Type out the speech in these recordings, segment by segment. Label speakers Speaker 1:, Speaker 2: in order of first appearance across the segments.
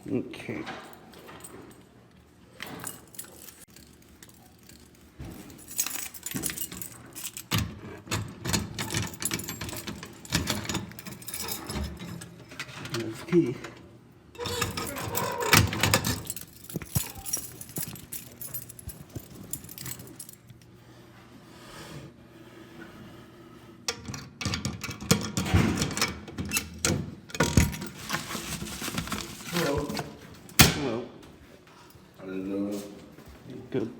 Speaker 1: Okay. That's key.
Speaker 2: Hello.
Speaker 1: Hello.
Speaker 2: I didn't know.
Speaker 1: Good.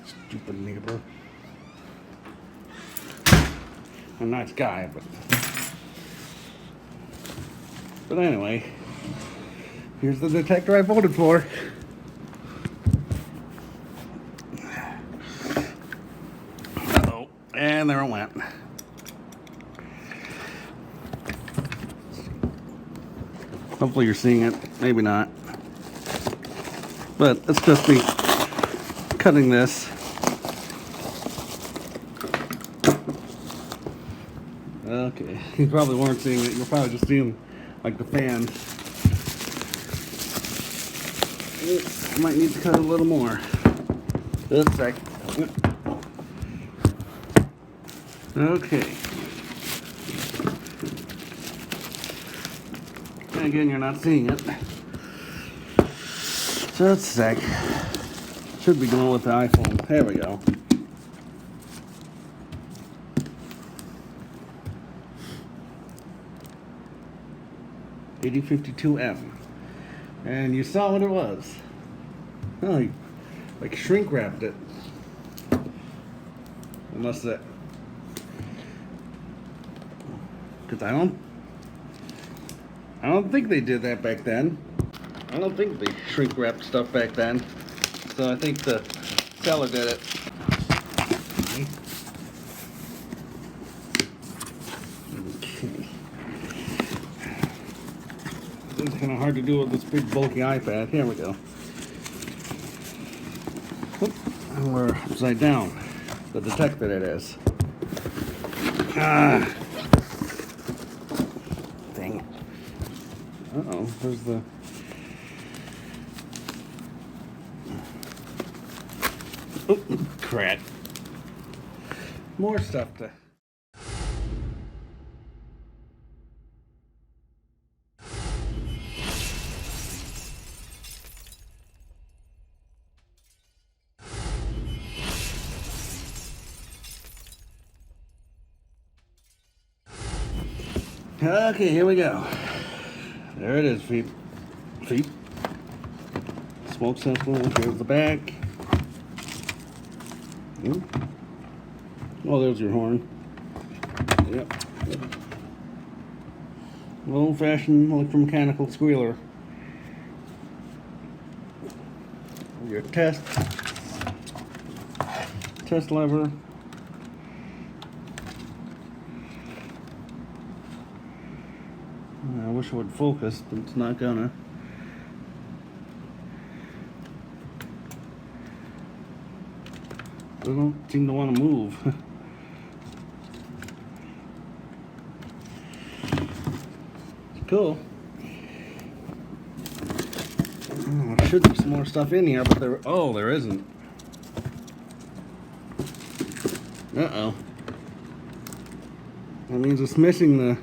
Speaker 1: Stupid neighbor. A nice guy, but anyway, here's the detector I voted for. Uh-oh, and there it went. Hopefully you're seeing it, maybe not. But it's just me cutting this. Okay, you probably weren't seeing it. You're probably just seeing like the fan. I might need to cut a little more. Just a sec. Okay. And again, you're not seeing it. Just a sec. Should be going with the iPhone. There we go. $8052M. And you saw what it was. Oh, he like shrink wrapped it. Unless that, because I don't think they did that back then. I don't think they shrink wrapped stuff back then. So I think the seller did it. Okay. It's kind of hard to do with this big bulky iPad. Here we go. Oop, and we're upside down. The detector, that is. Ah. Thing. Uh-oh, there's the... Oh, crap. More stuff to... Okay, here we go. There it is, feet. Smoke Sentinel, here's the back. Oh, there's your horn. Yep. Old-fashioned electromechanical squealer. Your test lever. I wish it would focus, but it's not gonna. They don't seem to want to move. It's cool. Oh, there should be some more stuff in here, but there isn't. Uh-oh. That means it's missing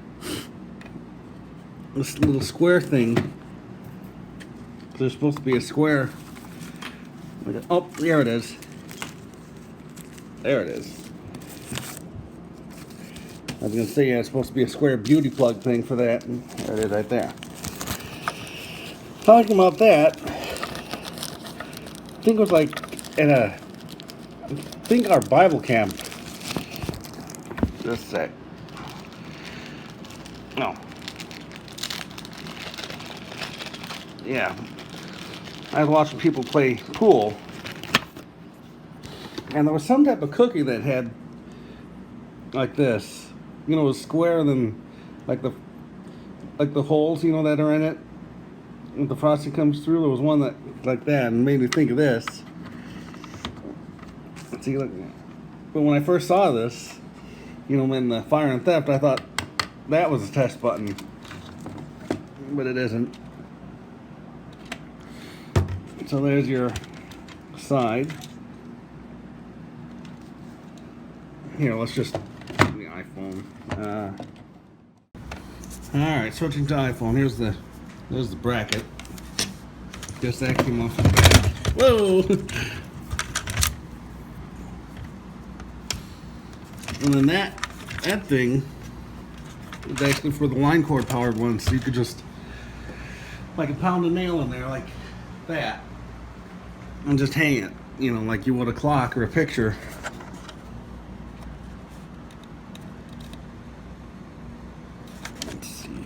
Speaker 1: this little square thing. There's supposed to be a square. Oh, there it is. There it is. I was gonna say, yeah, it's supposed to be a square beauty plug thing for that. And there it is right there. Talking about that, I think it was like I think our Bible camp. Just a sec. No. Yeah. I was watching people play pool. And there was some type of cookie that had like this. You know, it was square and then like the holes, you know, that are in it. And the frosting comes through. There was one that like that and made me think of this. Let's See, look. But when I first saw this, you know, in the fire and theft, I thought that was a test button, but it isn't. So there's your side. Here, let's just the iPhone. All right, switching to iPhone. There's the bracket. Guess that came off the back. Whoa! And then that thing is actually for the line cord powered one, so you could just like pound a nail in there like that and just hang it, you know, like you would a clock or a picture. Let's see.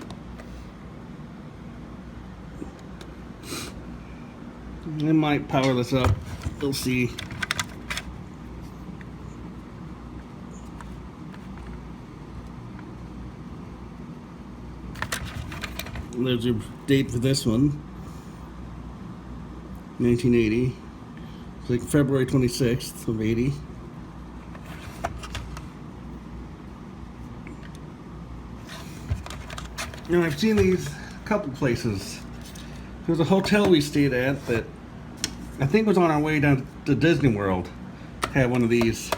Speaker 1: It might power this up. We'll see. There's your date for this one, 1980. It's like February 26th of 80. You know, I've seen these a couple places. There's a hotel we stayed at that I think was on our way down to Disney World. Had one of these.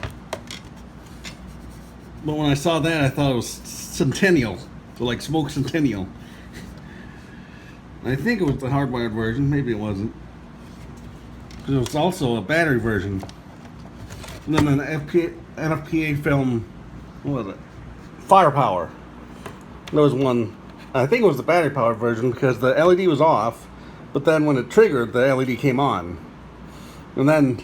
Speaker 1: But when I saw that, I thought it was Sentinel. So like Smoke Sentinel. I think it was the hardwired version. Maybe it wasn't. There was also a battery version. And then an NFPA film, what was it? Firepower. There was one, I think it was the battery powered version because the LED was off, but then when it triggered, the LED came on. And then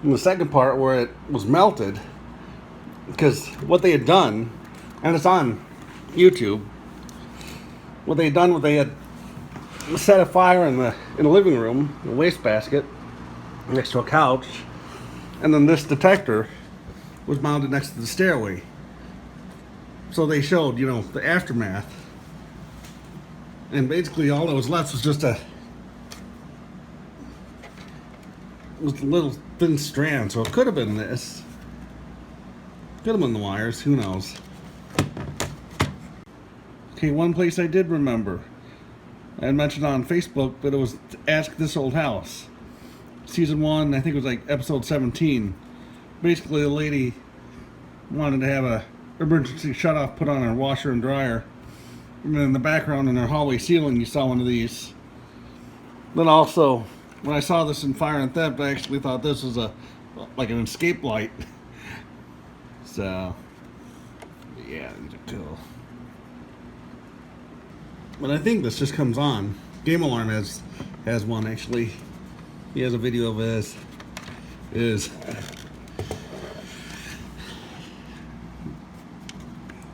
Speaker 1: in the second part where it was melted, because what they had done, and it's on YouTube, what they had done was they had set a fire in the living room, a wastebasket next to a couch, and then this detector was mounted next to the stairway. So they showed, you know, the aftermath, and basically all that was left was just a little thin strand. So it could have been this, could have been the wires. Who knows? Okay, one place I did remember. I had mentioned on Facebook, but it was Ask This Old House. Season 1, I think it was like episode 17. Basically, the lady wanted to have a emergency shutoff put on her washer and dryer. And then in the background in her hallway ceiling, you saw one of these. Then also, when I saw this in Fire and Theft, I actually thought this was like an escape light. So, yeah, these are cool. But I think this just comes on. Game Alarm has one actually. He has a video of his.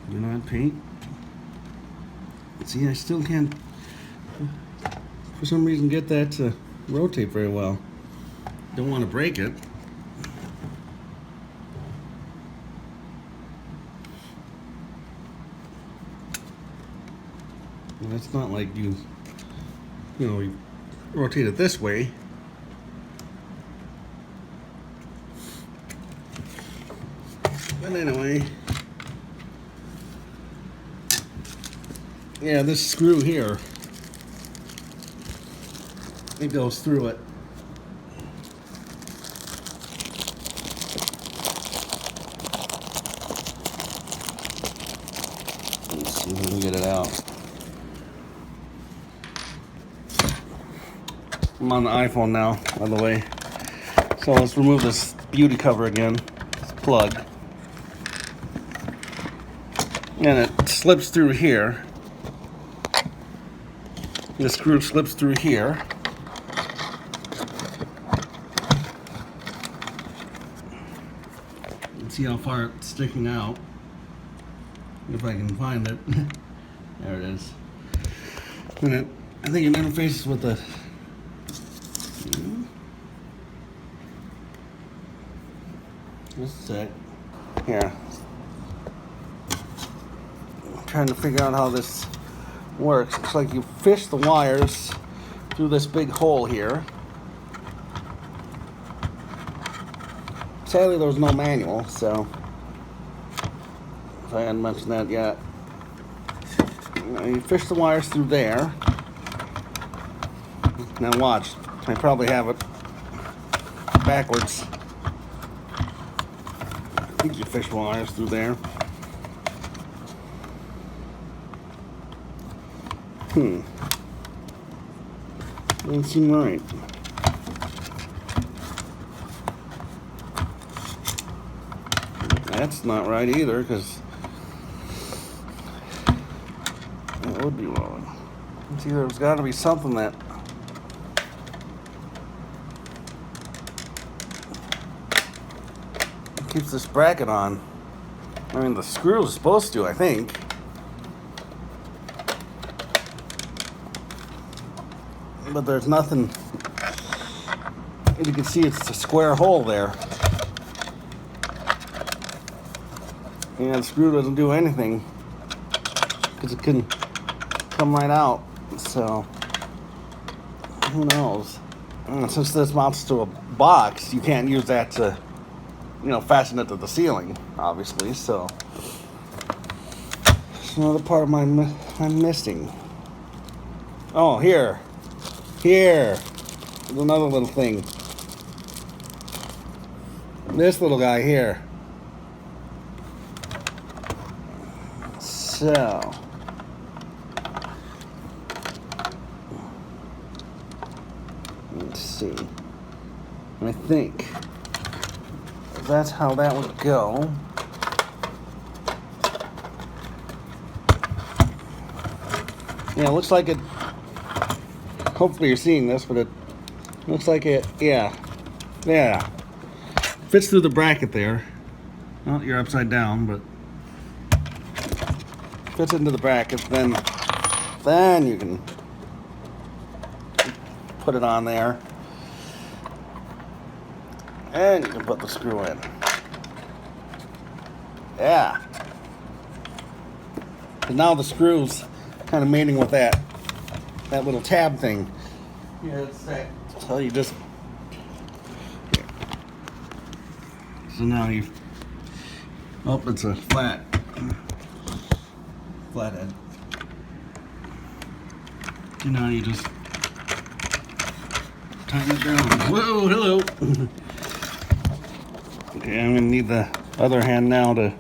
Speaker 1: Do not paint. See, I still can't, for some reason, get that to rotate very well. Don't want to break it. And it's not like you rotate it this way. But anyway, yeah, this screw here, it goes through it. Let's see if we can get it out. I'm on the iPhone now, by the way. So let's remove this beauty cover again. This plug. And it slips through here. The screw slips through here. Let's see how far it's sticking out. If I can find it. There it is. And I think it interfaces with the just a sec. Here. I'm trying to figure out how this works. Looks like you fish the wires through this big hole here. Sadly, there was no manual, so if I hadn't mentioned that yet. You fish the wires through there. Now watch, I probably have it backwards. I think you fish wires through there. Doesn't seem right. That's not right either, because it would be wrong. See, there's got to be something that keeps this bracket on. I mean, the screw is supposed to, I think. But there's nothing. As you can see, it's a square hole there. And the screw doesn't do anything because it can come right out. So, who knows? And since this mounts to a box, you can't use that to, fasten it to the ceiling, obviously. So, it's another part of I'm missing. Oh, here. There's another little thing. This little guy here. So, let's see. I think that's how that would go. Yeah, it looks like it. Hopefully you're seeing this, but it looks like it, yeah. Fits through the bracket there. Well, you're upside down, but fits into the bracket, then you can put it on there. And you can put the screw in. Yeah. And now the screw's kind of mating with that little tab thing. Yeah, it's that. So you just. So now you. Oh, it's a flathead. And now you just tighten it down. Whoa, hello. Okay, I'm gonna need the other hand now to.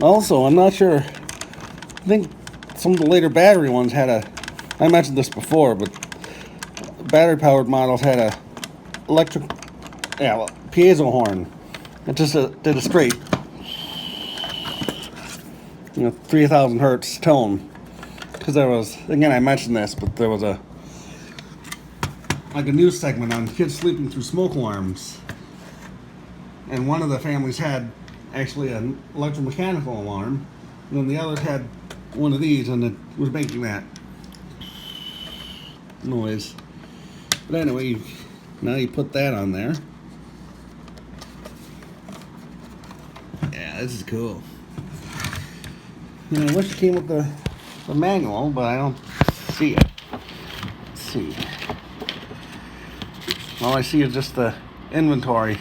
Speaker 1: Also, I'm not sure. I think some of the later battery ones had I mentioned this before, but battery-powered models had a piezo horn. It just did a straight, 3,000 hertz tone. Because there was, again, I mentioned this, but there was a news segment on kids sleeping through smoke alarms, and one of the families had actually an electromechanical alarm, and then the others had one of these, and it was making that noise. But anyway, now you put that on there. Yeah, this is cool. I wish it came with the manual, but I don't see it. Let's see. All I see is just the inventory.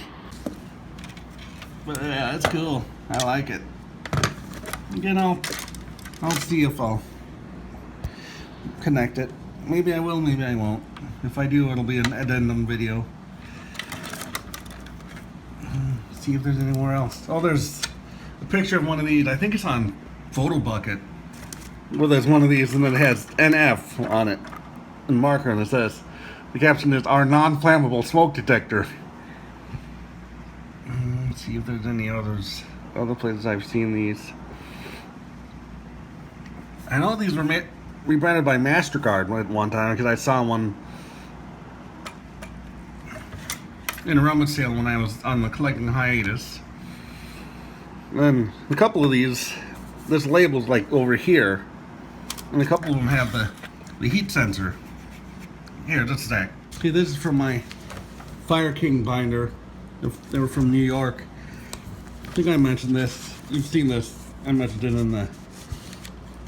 Speaker 1: But yeah, that's cool. I like it. Again, I'll see if I'll connect it. Maybe I will, maybe I won't. If I do, it'll be an addendum video. See if there's anywhere else. Oh, there's a picture of one of these. I think it's on Photo Bucket. Well, there's one of these, and then it has NF on it in marker, and it says, the caption is, our non-flammable smoke detector. Let's see if there's any other places I've seen these. I know these were rebranded by MasterCard at one time, because I saw one in a rummage sale when I was on the collecting hiatus. And a couple of these, this label's like over here, and a couple of them have the heat sensor. Here, just a sec. Okay, this is from my Fire King binder. They were from New York. I think I mentioned this. You've seen this. I mentioned it in the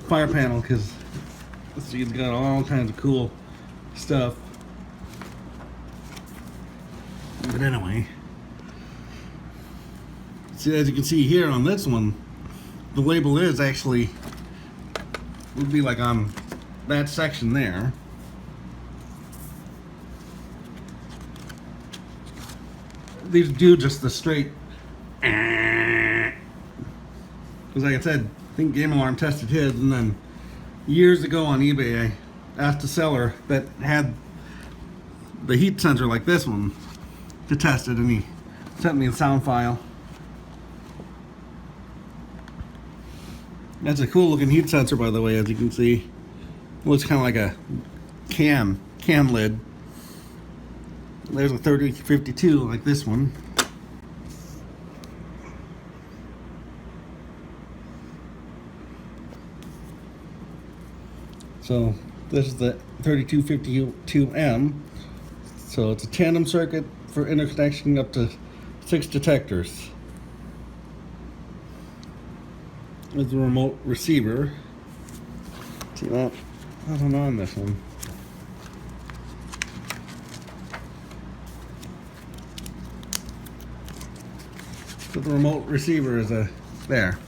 Speaker 1: fire panel because see, it's got all kinds of cool stuff. But anyway, see, as you can see here on this one, the label is actually would be like on that section there. These do just the straight, because like I said, I think Game Alarm tested his, and then years ago on eBay I asked a seller that had the heat sensor like this one to test it, and he sent me a sound file. That's a cool looking heat sensor, by the way, as you can see. It looks kind of like a can lid. There's a 3052 like this one. So this is the 3252M. So it's a tandem circuit for interconnection up to 6 detectors. There's the remote receiver. See that? Nothing on this one. So the remote receiver is there.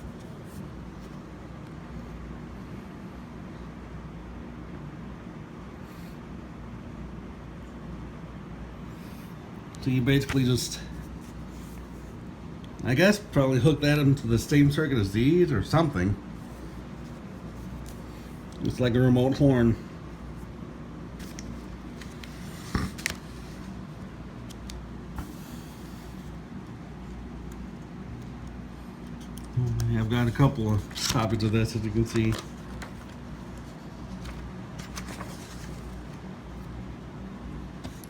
Speaker 1: So you basically just, I guess, probably hook that into the same circuit as these or something. It's like a remote horn. I've got a couple of copies of this, as you can see.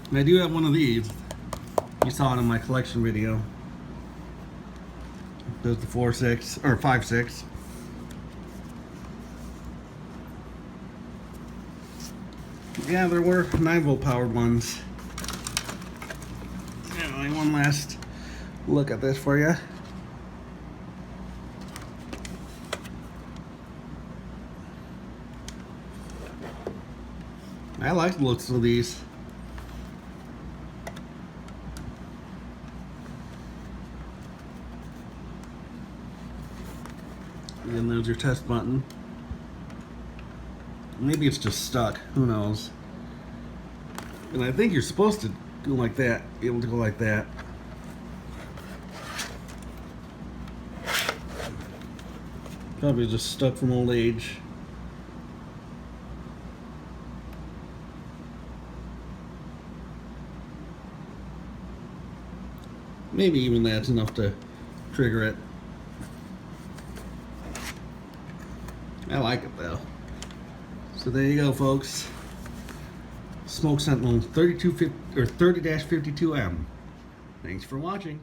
Speaker 1: And I do have one of these. You saw it in my collection video. There's the 4.6 or 5.6. Yeah, there were 9-volt powered ones. Anyway, one last look at this for you. I like the looks of these. And there's your test button. Maybe it's just stuck, who knows. And I think you're supposed to go like that, be able to go like that. Probably just stuck from old age. Maybe even that's enough to trigger it. I like it though. So there you go, folks. Smoke Sentinel 30-52M. Thanks for watching.